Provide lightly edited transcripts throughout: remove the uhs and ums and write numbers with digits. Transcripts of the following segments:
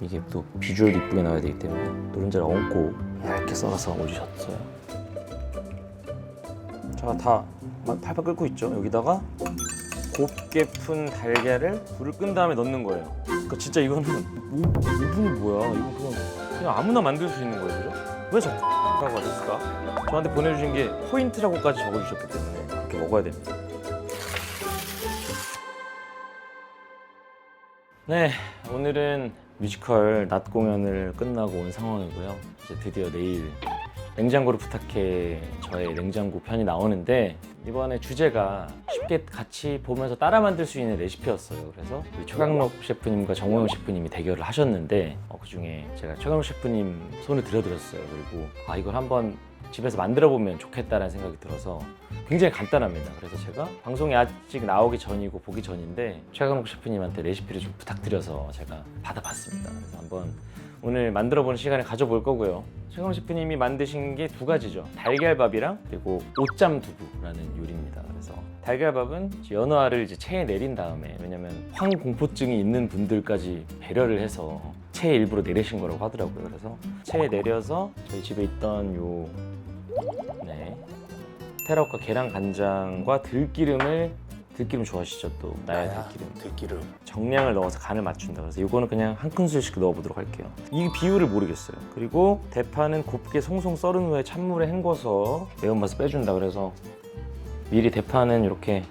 이게 또 비주얼도 이쁘게 나와야 되기 때문에 노른자를 얹고 얇게 썰어서 올리셨어요. 자, 다 팔팔 끓고 있죠. 여기다가 곱게 푼 달걀을 불을 끈 다음에 넣는 거예요. 그러니까 진짜 이거는 5분이 뭐야? 이거 그냥 아무나 만들 수 있는 거예요, 그죠? 왜 자꾸 라고 하셨을까? 저한테 보내주신 게 포인트라고까지 적어주셨기 때문에 그렇게 먹어야 됩니다. 네, 오늘은 뮤지컬 낮 공연을 끝나고 온 상황이고요. 이제 드디어 내일 냉장고를 부탁해 저의 냉장고 편이 나오는데, 이번에 주제가 쉽게 같이 보면서 따라 만들 수 있는 레시피였어요. 그래서 우리 최강록 셰프님과 정호영 셰프님이 대결을 하셨는데, 그중에 제가 최강록 셰프님 손을 들어드렸어요. 그리고 이걸 한번 집에서 만들어 보면 좋겠다라는 생각이 들어서 굉장히 간단합니다. 그래서 제가 방송이 아직 나오기 전이고 보기 전인데 최강록 셰프님한테 레시피를 좀 부탁드려서 제가 받아봤습니다. 그래서 한번 오늘 만들어보는 시간을 가져볼 거고요. 최강록 셰프님이 만드신 게 두 가지죠. 달걀밥이랑 그리고 옷잠 두부라는 요리입니다. 그래서 달걀밥은 연어알을 이제 체에 내린 다음에, 왜냐면 황공포증이 있는 분들까지 배려를 해서 체에 일부러 내리신 거라고 하더라고요. 그래서 체에 내려서 저희 집에 있던 테라우카 계란 간장과 들기름 좋아하시죠? 또 나야 들기름 정량을 넣어서 간을 맞춘다. 그래서 이거는 그냥 한 큰술씩 넣어보도록 할게요. 이 비율을 모르겠어요. 그리고 대파는 곱게 송송 썰은 후에 찬물에 헹궈서 매운맛을 빼준다. 그래서 미리 대파는 이렇게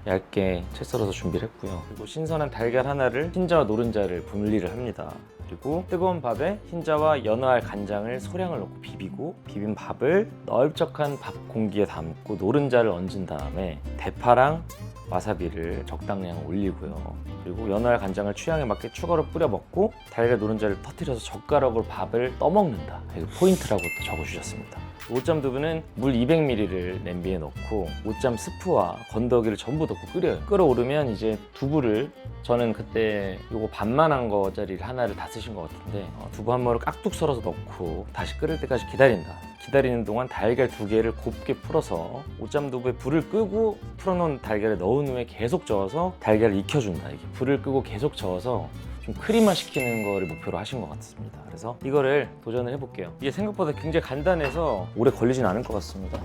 얇게 채 썰어서 준비를 했고요. 그리고 신선한 달걀 하나를 흰자와 노른자를 분리를 합니다. 그리고 뜨거운 밥에 흰자와 연어알 간장을 소량을 넣고 비비고, 비빈 밥을 넓적한 밥 공기에 담고 노른자를 얹은 다음에 대파랑 와사비를 적당량 올리고요. 그리고 연어알 간장을 취향에 맞게 추가로 뿌려 먹고 달걀 노른자를 터뜨려서 젓가락으로 밥을 떠먹는다. 이거 포인트라고 또 적어주셨습니다. 옷잠 두부는 물 200ml를 냄비에 넣고 옷잠 스프와 건더기를 전부 넣고 끓여요. 끓어오르면 이제 두부를, 저는 그때 요거 반만한 거짜리를 하나를 다 쓰신 것 같은데, 두부 한 모를 깍둑 썰어서 넣고 다시 끓을 때까지 기다린다. 기다리는 동안 달걀 2개를 곱게 풀어서 옷잠 두부에 불을 끄고 풀어놓은 달걀을 넣은 후에 계속 저어서 달걀을 익혀준다. 이게 불을 끄고 계속 저어서 좀 크림화 시키는 거를 목표로 하신 것 같습니다. 그래서 이거를 도전을 해볼게요. 이게 생각보다 굉장히 간단해서 오래 걸리진 않을 것 같습니다.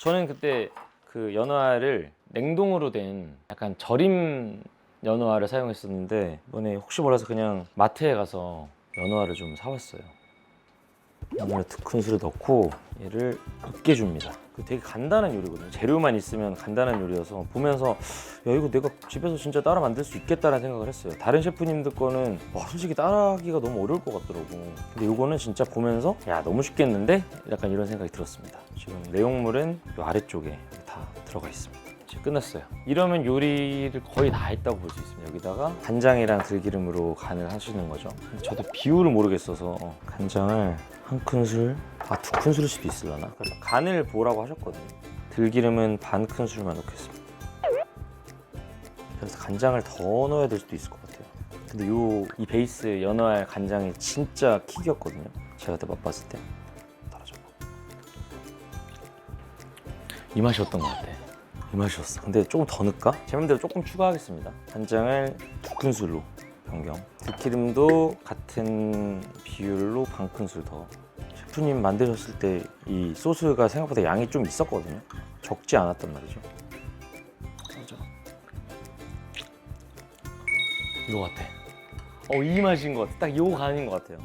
저는 그때 그 연어알을 냉동으로 된 약간 절임 연어알을 사용했었는데, 이번에 혹시 몰라서 그냥 마트에 가서 연어알을 좀 사왔어요. 연어를 2큰술을 넣고 얘를 으깨줍니다. 되게 간단한 요리거든요. 재료만 있으면 간단한 요리여서 보면서 이거 내가 집에서 진짜 따라 만들 수 있겠다라는 생각을 했어요. 다른 셰프님들 거는 솔직히 따라하기가 너무 어려울 것 같더라고. 근데 이거는 진짜 보면서 너무 쉽겠는데? 약간 이런 생각이 들었습니다. 지금 내용물은 이 아래쪽에 다 들어가 있습니다. 이제 끝났어요. 이러면 요리를 거의 다 했다고 볼 수 있습니다. 여기다가 간장이랑 들기름으로 간을 하시는 거죠. 저도 비율을 모르겠어서 간장을 1큰술, 2큰술일 수도 있으려나? 간을 보라고 하셨거든요. 들기름은 반 큰술만 넣겠습니다. 그래서 간장을 더 넣어야 될 수도 있을 것 같아요. 근데 이 베이스 연어알 간장이 진짜 킥이었거든요. 제가 그때 맛봤을 때. 떨어져봐. 이 맛이었던 것 같아. 이 맛이었어. 근데 조금 더 넣을까? 제 맘대로 조금 추가하겠습니다. 간장을 2큰술로 변경. 들기름도 같은 비율로 반 큰술 더. 셰프님 만드셨을 때 이 소스가 생각보다 양이 좀 있었거든요. 적지 않았단 말이죠. 맞아. 이거 같아. 이 맛인 것 같아. 딱 요 간인 것 같아요.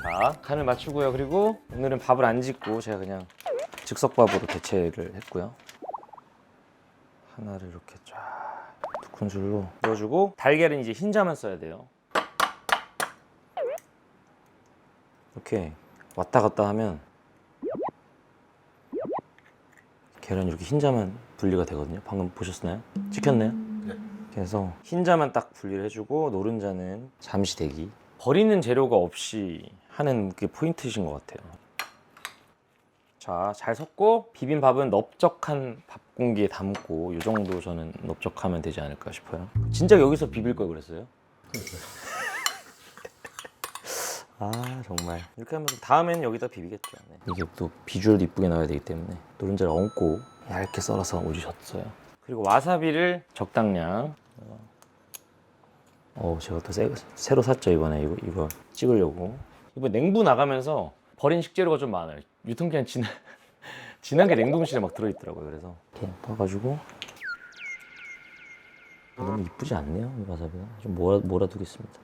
자, 간을 맞추고요. 그리고 오늘은 밥을 안 짓고 제가 그냥 즉석밥으로 대체를 했고요. 하나를 이렇게 쫙 2큰술로 넣어주고, 달걀은 이제 흰자만 써야 돼요. 이렇게 왔다 갔다 하면 계란이 이렇게 흰자만 분리가 되거든요. 방금 보셨나요? 찍혔나요? 네. 그래서 흰자만 딱 분리를 해주고 노른자는 잠시 대기. 버리는 재료가 없이 하는 게 포인트이신 것 같아요. 자, 잘 섞고 비빔밥은 넓적한 밥 공기에 담고, 이 정도 저는 넓적하면 되지 않을까 싶어요. 진짜 여기서 비빌 걸 그랬어요? 정말 이렇게 하면서 다음엔 여기다 비비겠죠. 이게 또 비주얼도 이쁘게 나와야 되기 때문에 노른자를 얹고 얇게 썰어서 올리셨어요. 그리고 와사비를 적당량 제가 또 새로 샀죠 이번에. 이거 찍으려고. 이번 냉부 나가면서 버린 식재료가 좀 많아요. 유통기한 지난 게 냉동실에 막 들어있더라고요. 그래서 이렇게 떠가지고. 너무 이쁘지 않네요 이 와사비가. 좀 몰아두겠습니다.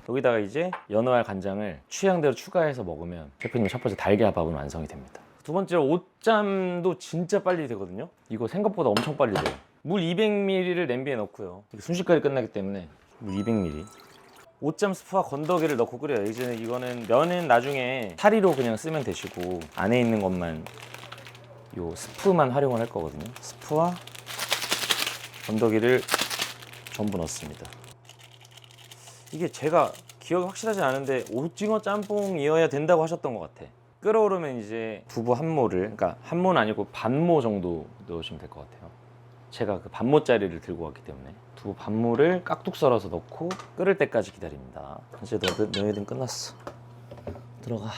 여기다가 이제 연어알 간장을 취향대로 추가해서 먹으면 셰프님 첫 번째 달걀밥은 완성이 됩니다. 두 번째로 옷잠도 진짜 빨리 되거든요. 이거 생각보다 엄청 빨리 돼요. 물 200ml를 냄비에 넣고요. 순식간에 끝나기 때문에 물 200ml. 옷잠 스프와 건더기를 넣고 끓여요. 이제 이거는 면은 나중에 사리로 그냥 쓰면 되시고 안에 있는 것만 요 스프만 활용을 할 거거든요. 스프와 건더기를 전부 넣습니다. 이게 제가 기억이 확실하지 않은데 오징어 짬뽕이어야 된다고 하셨던 것 같아. 끓어오르면 이제 두부 한 모를, 그러니까 한 모는 아니고 반모 정도 넣으시면 될 것 같아요. 제가 그 반모짜리를 들고 왔기 때문에 두부 반모를 깍둑 썰어서 넣고 끓을 때까지 기다립니다. 이제 너희들은 끝났어. 들어가.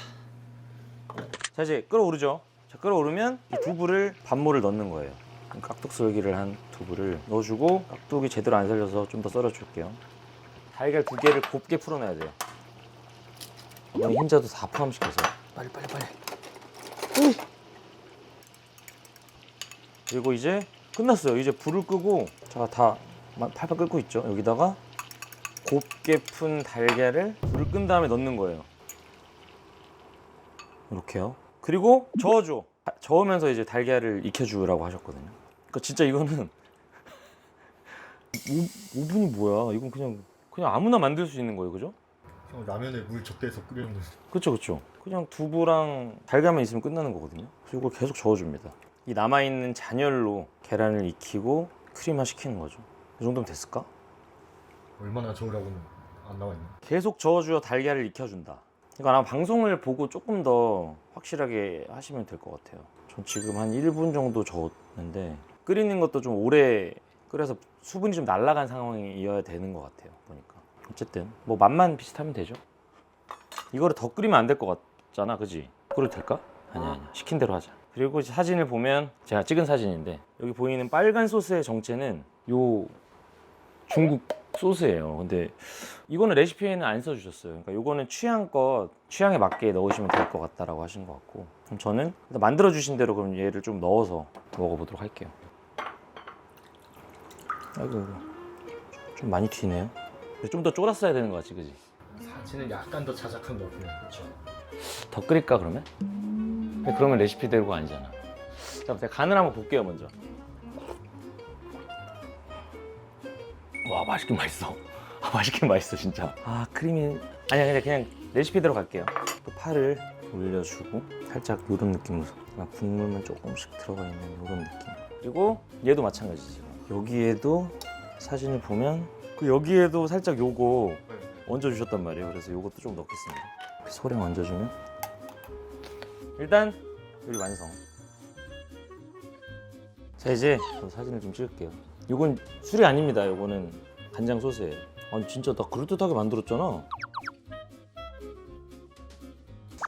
자 이제 끓어오르죠. 자 끓어오르면 이 두부를 반모를 넣는 거예요. 깍둑 썰기를 한 두부를 넣어주고 깍둑이 제대로 안 살려서 좀 더 썰어줄게요. 달걀 2개를 곱게 풀어놔야 돼요. 이번 흰자도 다 포함시켜서 빨리. 그리고 이제 끝났어요. 이제 불을 끄고 제가 다 팔팔 끓고 있죠. 여기다가 곱게 푼 달걀을 불을 끈 다음에 넣는 거예요. 이렇게요. 그리고 저어줘. 저으면서 이제 달걀을 익혀주라고 하셨거든요. 그러니까 진짜 이거는 오븐이 뭐야? 이건 그냥 아무나 만들 수 있는 거예요, 그죠? 라면에 물 적대해서 끓이는 거죠. 그쵸. 그냥 두부랑 달걀만 있으면 끝나는 거거든요. 그리고 이걸 계속 저어줍니다. 이 남아있는 잔열로 계란을 익히고 크림화 시키는 거죠. 이 정도면 됐을까? 얼마나 저으라고는 안 나와 있네. 계속 저어주어 달걀을 익혀준다. 그러니까 아마 방송을 보고 조금 더 확실하게 하시면 될 것 같아요. 전 지금 한 1분 정도 저었는데 끓이는 것도 좀 오래 끓여서 수분이 좀 날아간 상황이어야 되는 것 같아요. 보니까 어쨌든 뭐 맛만 비슷하면 되죠. 이거를 더 끓이면 안 될 것 같잖아, 그지? 그래도 될까? 아니야. 시킨 대로 하자. 그리고 사진을 보면 제가 찍은 사진인데 여기 보이는 빨간 소스의 정체는 요 중국 소스예요. 근데 이거는 레시피에는 안 써주셨어요. 그러니까 이거는 취향에 맞게 넣으시면 될 것 같다라고 하신 것 같고, 그럼 저는 만들어 주신 대로 그럼 얘를 좀 넣어서 먹어보도록 할게요. 아이고 좀 많이 튀네요. 좀 더 쫄았어야 되는 거 같지, 그지? 사진은 약간 더 자작한 것 같아요. 그렇죠. 더 끓일까 그러면? 근데 그러면 레시피대로가 아니잖아. 자, 제가 간을 한번 볼게요 먼저. 와 맛있긴 맛있어. 맛있긴 맛있어 진짜. 크림이 아니야. 그냥 레시피대로 갈게요. 또 파를 올려주고 살짝 이런 느낌으로 국물만 조금씩 들어가 있는 이런 느낌. 그리고 얘도 마찬가지지. 여기에도 사진을 보면 여기에도 살짝 요거 얹어주셨단 말이에요. 그래서 요것도 좀 넣겠습니다. 소량 얹어주면 일단 요리 완성. 자 이제 저 사진을 좀 찍을게요. 이건 술이 아닙니다. 요거는 간장 소스예요. 아니 진짜 나 그럴듯하게 만들었잖아.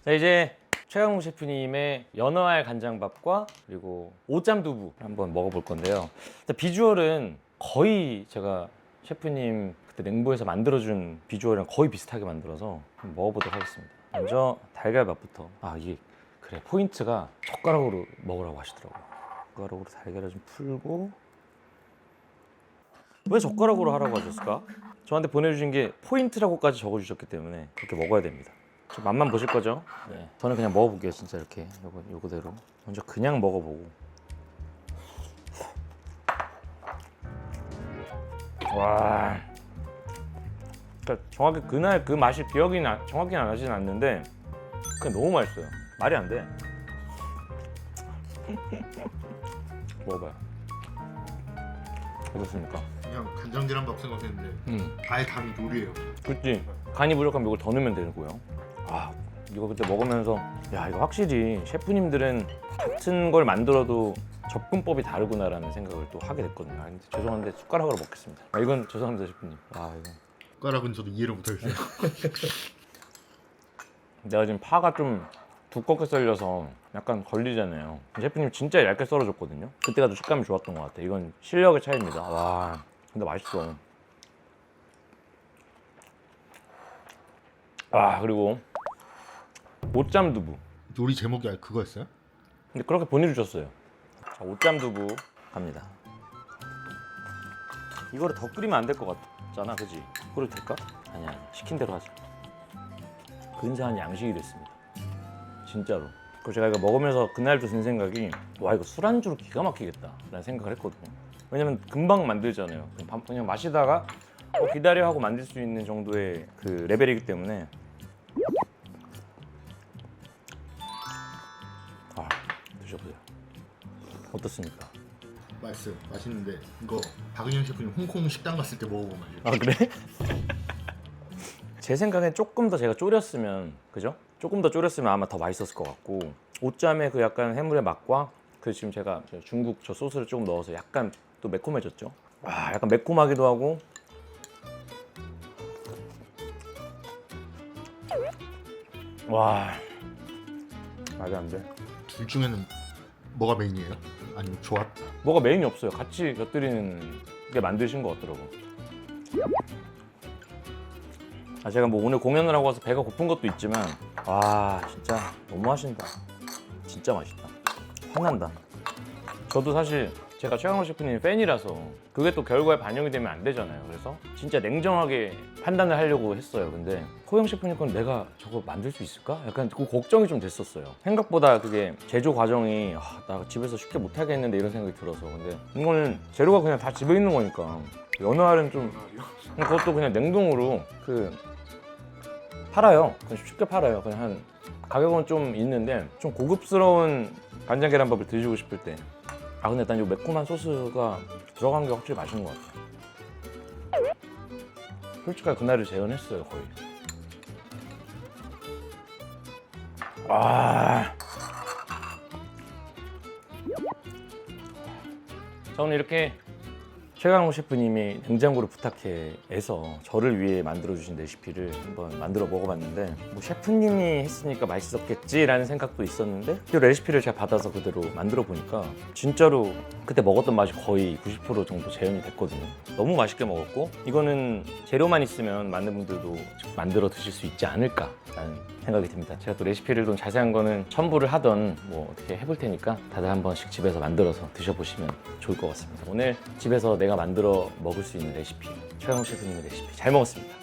자 이제 최강욱 셰프님의 연어알 간장밥과 그리고 오짬 두부 한번 먹어볼 건데요. 일단 비주얼은 거의 제가 셰프님 그때 냉부에서 만들어준 비주얼이랑 거의 비슷하게 만들어서 한번 먹어보도록 하겠습니다. 먼저 달걀밥부터. 이게 그래 포인트가 젓가락으로 먹으라고 하시더라고요. 젓가락으로 달걀을 좀 풀고. 왜 젓가락으로 하라고 하셨을까? 저한테 보내주신 게 포인트라고까지 적어주셨기 때문에 그렇게 먹어야 됩니다. 좀 맛만 보실 거죠? 네. 저는 그냥 먹어볼게요. 진짜 이렇게 요거대로 먼저 그냥 먹어보고. 와, 그러니까 정확히 그날 그 맛이 기억이 정확히 나지는 않는데 그냥 너무 맛있어요. 말이 안 돼. 먹어봐요. 어떻습니까? 그냥 간장 계란밥 생각했는데 아예 담이 요리예요. 그치? 간이 부족하면 이걸 더 넣으면 되고요. 이거 그때 먹으면서 야 이거 확실히 셰프님들은 같은 걸 만들어도 접근법이 다르구나라는 생각을 또 하게 됐거든요. 근데 죄송한데 숟가락으로 먹겠습니다. 이건 죄송합니다 셰프님. 이거 숟가락은 저도 이해를 못하겠어요. 내가 지금 파가 좀 두껍게 썰려서 약간 걸리잖아요. 셰프님 진짜 얇게 썰어줬거든요. 그때가 더 식감이 좋았던 것 같아. 이건 실력의 차이입니다. 와 근데 맛있어. 그리고 옷잠 두부. 요리 제목이 그거였어요? 근데 그렇게 보내주셨어요. 자, 옷잠 두부 갑니다. 이거를 더 끓이면 안 될 것 같잖아, 그지? 끓여도 될까? 아니야, 시킨 대로 하자. 근사한 양식이 됐습니다. 진짜로. 그리고 제가 이거 먹으면서 그날도 든 생각이 와, 이거 술안주로 기가 막히겠다 라는 생각을 했거든요. 왜냐면 금방 만들잖아요. 그냥 마시다가 기다려 하고 만들 수 있는 정도의 그 레벨이기 때문에. 드셔보세요. 어떻습니까? 맛있어요. 맛있는데 이거 박은영 셰프님 홍콩 식당 갔을 때 먹어보면 알죠. 아, 그래? 제 생각엔 조금 더 제가 졸였으면, 그죠? 조금 더 졸였으면 아마 더 맛있었을 것 같고, 옷잠의 그 약간 해물의 맛과 그 지금 제가 중국 저 소스를 조금 넣어서 약간 또 매콤해졌죠. 약간 매콤하기도 하고. 와, 말이 안 돼. 둘 중에는 뭐가 메인이에요? 아니면 조합? 뭐가 메인이 없어요. 같이 곁들이는 게 만드신 것 같더라고. 제가 뭐 오늘 공연을 하고 와서 배가 고픈 것도 있지만 진짜 너무 하신다. 진짜 맛있다. 화난다. 저도 사실 제가 최강호 셰프님 팬이라서 그게 또 결과에 반영이 되면 안 되잖아요. 그래서 진짜 냉정하게 판단을 하려고 했어요. 근데 호영 셰프님 건 내가 저거 만들 수 있을까? 약간 그 걱정이 좀 됐었어요. 생각보다 그게 제조 과정이 나 집에서 쉽게 못 하겠는데 이런 생각이 들어서. 근데 이거는 재료가 그냥 다 집에 있는 거니까 연어알은 좀 그것도 그냥 냉동으로 팔아요. 그냥 쉽게 팔아요. 그냥 한 가격은 좀 있는데 좀 고급스러운 간장 계란밥을 드시고 싶을 때. 근데 일단 이 매콤한 소스가 들어간 게 확실히 맛있는 것 같아요. 솔직하게 그날을 재현했어요, 거의. 저는 이렇게 최강호 셰프님이 냉장고를 부탁해서 저를 위해 만들어주신 레시피를 한번 만들어 먹어봤는데 뭐 셰프님이 했으니까 맛있었겠지라는 생각도 있었는데 이 레시피를 제가 받아서 그대로 만들어 보니까 진짜로 그때 먹었던 맛이 거의 90% 정도 재현이 됐거든요. 너무 맛있게 먹었고 이거는 재료만 있으면 많은 분들도 만들어 드실 수 있지 않을까라는 생각이 듭니다. 제가 또 레시피를 좀 자세한 거는 첨부를 하던 뭐 어떻게 해볼 테니까 다들 한 번씩 집에서 만들어서 드셔보시면 좋을 것 같습니다. 오늘 집에서 내가 만들어 먹을 수 있는 레시피, 최강호 셰프님의 레시피 잘 먹었습니다.